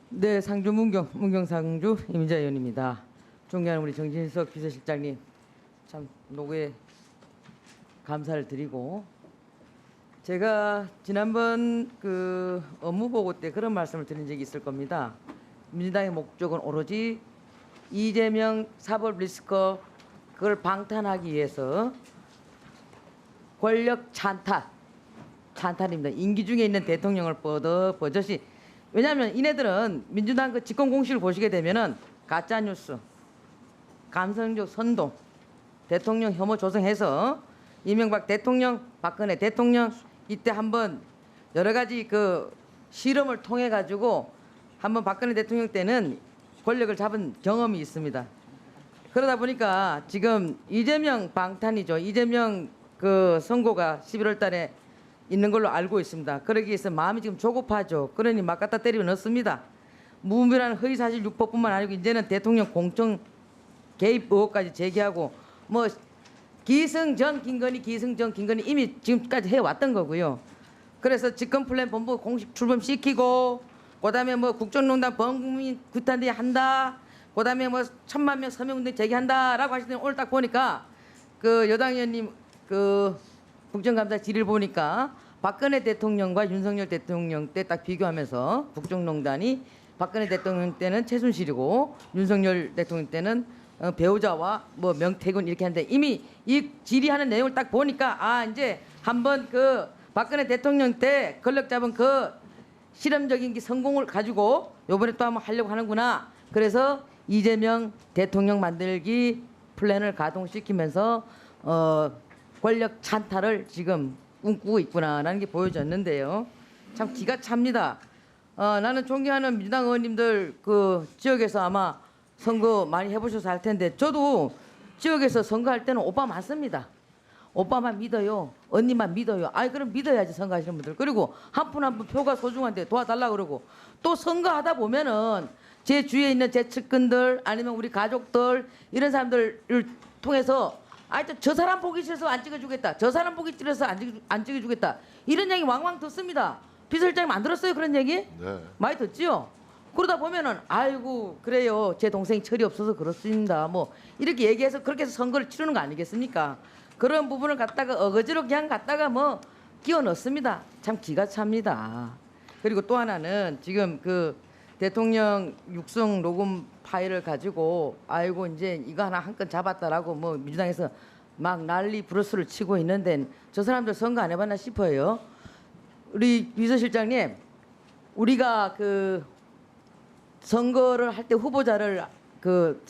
네, 상주 문경상주 이민자 의원입니다. 존경하는 우리 정진석 비서실장님, 참 노고에 감사를 드리고, 제가 지난번 그 업무 보고 때 그런 말씀을 드린 적이 있을 겁니다. 민주당의 목적은 오로지 이재명 사법 리스크 그걸 방탄하기 위해서 권력 찬탈입니다. 임기 중에 있는 대통령을 버젓이, 왜냐하면 이네들은 민주당 그 집권 공식을 보시게 되면은 가짜 뉴스, 감성적 선동, 대통령 혐오 조성해서 이명박 대통령, 박근혜 대통령 이때 한번 여러 가지 그 실험을 통해 가지고 한번 박근혜 대통령 때는 권력을 잡은 경험이 있습니다. 그러다 보니까 지금 이재명 방탄이죠. 이재명 그 선고가 11월 달에 있는 걸로 알고 있습니다. 그러기 위해서 마음이 지금 조급하죠. 그러니 막 갖다 때리고 넣습니다. 무분별한 허위사실 유포뿐만 아니고 이제는 대통령 공천 개입 의혹까지 제기하고 뭐 기승전 김건희 이미 지금까지 해왔던 거고요. 그래서 집권플랜 본부 공식 출범시키고 그다음에 뭐 국정농단 범국민 구탄대 한다. 그다음에 뭐 1000만 명 서명운동 제기한다라고 하시더니 오늘 딱 보니까 그 여당 의원님 그 국정감사 질의를 보니까 박근혜 대통령과 윤석열 대통령 때 딱 비교하면서 국정농단이 박근혜 대통령 때는 최순실이고 윤석열 대통령 때는 배우자와 뭐 명태균 이렇게 하는데 이미 이 질의하는 내용을 딱 보니까 아 이제 한번 그 박근혜 대통령 때 권력 잡은 그 실험적인 성공을 가지고 요번에 또 한번 하려고 하는구나. 그래서 이재명 대통령 만들기 플랜을 가동시키면서 권력 찬탈을 지금 꿈꾸고 있구나라는 게 보여졌는데요. 참 기가 찹니다. 나는 존경하는 민주당 의원님들 그 지역에서 아마 선거 많이 해보셔서 할 텐데 저도 지역에서 선거할 때는 오빠 많습니다. 오빠만 믿어요. 언니만 믿어요. 아이 그럼 믿어야지 선거하시는 분들. 그리고 한 분 한 분 표가 소중한데 도와달라 그러고 또 선거하다 보면은 제 주위에 있는 제 측근들 아니면 우리 가족들 이런 사람들을 통해서 저 사람 보기 싫어서 안 찍어주겠다. 저 사람 보기 싫어서 안 찍어주겠다. 이런 얘기 왕왕 듣습니다. 비서실장님 안 들었어요 그런 얘기? 네. 많이 듣지요? 그러다 보면은 아이고 그래요. 제 동생이 철이 없어서 그렇습니다. 뭐 이렇게 얘기해서 그렇게 해서 선거를 치르는 거 아니겠습니까? 그런 부분을 갖다가 어거지로 그냥 갖다가 뭐 끼워 넣습니다. 참 기가 찹니다. 그리고 또 하나는 지금 그 대통령 육성 녹음 파일을 가지고 아이고 이제 이거 하나 한 건 잡았다라고 뭐 민주당에서 막 난리 브루스를 치고 있는데 저 사람들 선거 안 해봤나 싶어요. 우리 비서실장님, 우리가 그 선거를 할 때 후보자를 그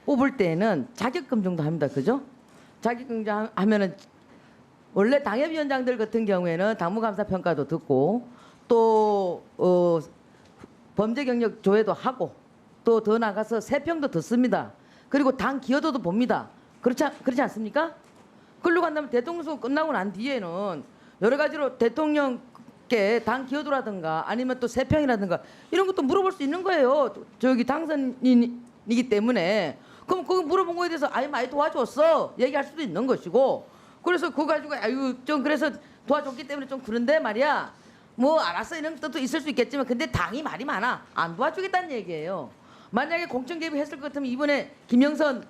뽑을 때는 자격금 정도 합니다. 그죠? 자격금 하면은 원래 당협위원장들 같은 경우에는 당무감사 평가도 듣고 또 범죄 경력 조회도 하고 또 더 나가서 세평도 듣습니다. 그리고 당 기여도도 봅니다. 그렇지 않습니까? 그러고 한다면 대통령 선거 끝나고 난 뒤에는 여러 가지로 대통령께 당 기여도라든가 아니면 또 세평이라든가 이런 것도 물어볼 수 있는 거예요. 저기 당선인이기 때문에. 그럼 그거 물어본 거에 대해서 아이 많이 도와줬어 얘기할 수도 있는 것이고 그래서 그거 가지고 아유 좀 그래서 도와줬기 때문에 좀 그런데 말이야 뭐 알았어 이런 뜻도 있을 수 있겠지만 근데 당이 말이 많아 안 도와주겠다는 얘기예요. 만약에 공천 개입했을 것 같으면 이번에 김영선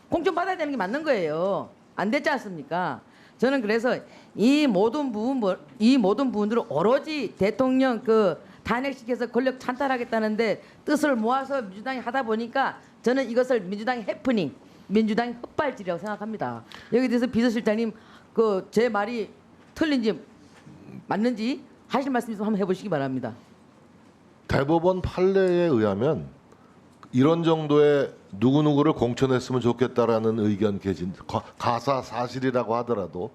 공천 받아야 되는 게 맞는 거예요. 안 됐지 않습니까? 저는 그래서 이 모든 부분들을 오로지 대통령 그 탄핵시켜서 권력 찬탈하겠다는데 뜻을 모아서 민주당이 하다 보니까 저는 이것을 민주당의 해프닝, 민주당의 헛발질이라고 생각합니다. 여기 대해서 비서실장님 그 제 말이 틀린지 맞는지 하실 말씀 좀 한번 해보시기 바랍니다. 대법원 판례에 의하면 이런 정도의 누구누구를 공천했으면 좋겠다라는 의견 개진 가사 사실이라고 하더라도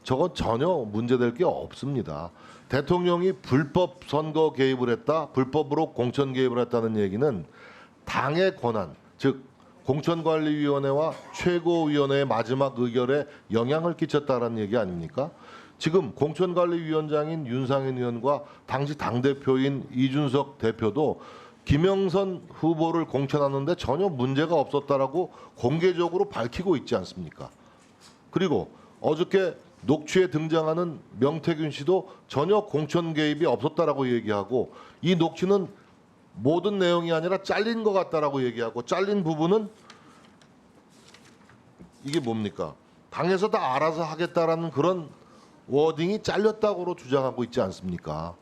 저건 전혀 문제될 게 없습니다. 대통령이 불법 선거 개입을 했다, 불법으로 공천 개입을 했다는 얘기는 당의 권한, 즉 공천관리위원회와 최고위원회의 마지막 의결에 영향을 끼쳤다라는 얘기 아닙니까? 지금 공천관리위원장인 윤상현 의원과 당시 당대표인 이준석 대표도 김영선 후보를 공천하는데 전혀 문제가 없었다라고 공개적으로 밝히고 있지 않습니까? 그리고 어저께 녹취에 등장하는 명태균 씨도 전혀 공천 개입이 없었다라고 얘기하고 이 녹취는 모든 내용이 아니라 잘린 것 같다라고 얘기하고 잘린 부분은 이게 뭡니까? 당에서 다 알아서 하겠다라는 그런 워딩이 잘렸다고 주장하고 있지 않습니까?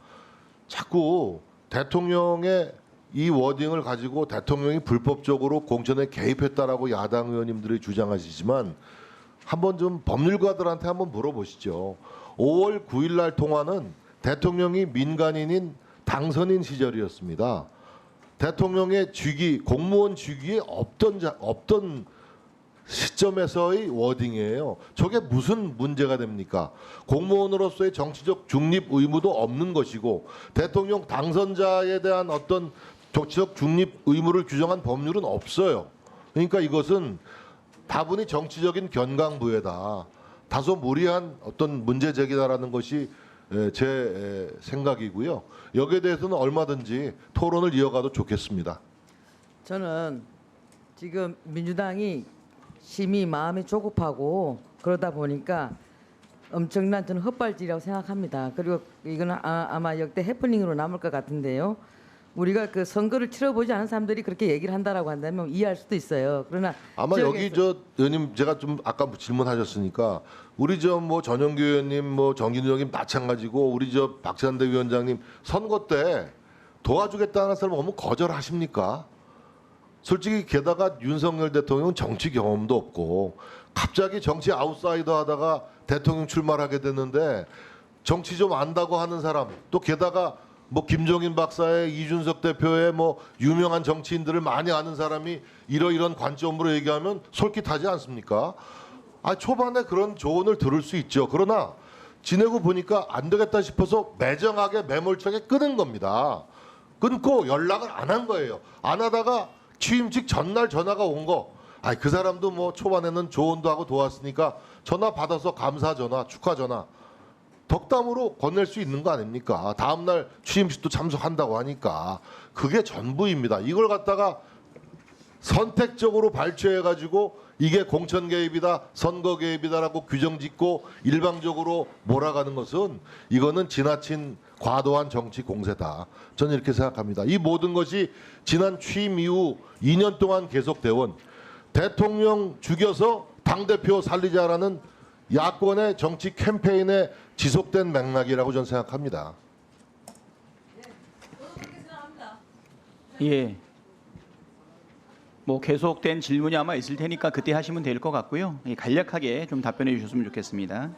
자꾸 대통령의 이 워딩을 가지고 대통령이 불법적으로 공천에 개입했다라고 야당 의원님들이 주장하시지만 한번 좀 법률가들한테 한번 물어보시죠. 5월 9일 날 통화는 대통령이 민간인인 당선인 시절이었습니다. 대통령의 직위, 공무원 직위에 없던 시점에서의 워딩이에요. 저게 무슨 문제가 됩니까? 공무원으로서의 정치적 중립 의무도 없는 것이고 대통령 당선자에 대한 어떤 정치적 중립 의무를 규정한 법률은 없어요. 그러니까 이것은 다분히 정치적인 견강부회다. 다소 무리한 어떤 문제 제기다라는 것이 제 생각이고요. 여기에 대해서는 얼마든지 토론을 이어가도 좋겠습니다. 저는 지금 민주당이 심히 마음이 조급하고 그러다 보니까 엄청난 저는 헛발질이라고 생각합니다. 그리고 이거는 아마 역대 해프닝으로 남을 것 같은데요. 우리가 그 선거를 치러보지 않은 사람들이 그렇게 얘기를 한다라고 한다면 이해할 수도 있어요. 그러나 아마 여기 저 의원님 제가 좀 아까 질문하셨으니까 우리 저 뭐 전영규 의원님 뭐 정진우 의원님 마찬가지고 우리 저 박찬대 위원장님 선거 때 도와주겠다는 사람 오면 거절하십니까? 솔직히 게다가 윤석열 대통령은 정치 경험도 없고 갑자기 정치 아웃사이더 하다가 대통령 출마하게 됐는데 정치 좀 안다고 하는 사람 또 게다가 뭐 김종인 박사의 이준석 대표의 뭐 유명한 정치인들을 많이 아는 사람이 이러이런 관점으로 얘기하면 솔깃하지 않습니까? 초반에 그런 조언을 들을 수 있죠. 그러나 지내고 보니까 안 되겠다 싶어서 매정하게 매몰차게 끊은 겁니다. 끊고 연락을 안 한 거예요. 안 하다가 취임식 전날 전화가 온 거. 그 사람도 뭐 초반에는 조언도 하고 도왔으니까 전화 받아서 감사 전화, 축하 전화. 덕담으로 건넬 수 있는 거 아닙니까? 다음 날 취임식도 참석한다고 하니까 그게 전부입니다. 이걸 갖다가 선택적으로 발췌해 가지고 이게 공천 개입이다, 선거 개입이다라고 규정 짓고 일방적으로 몰아가는 것은 이거는 지나친 과도한 정치 공세다. 저는 이렇게 생각합니다. 이 모든 것이 지난 취임 이후 2년 동안 계속되온 대통령 죽여서 당대표 살리자라는 야권의 정치 캠페인에 지속된 맥락이라고 저는 생각합니다. 예. 뭐 계속된 질문이 아마 있을 테니까 그때 하시면 될 것 같고요. 간략하게 좀 답변해 주셨으면 좋겠습니다.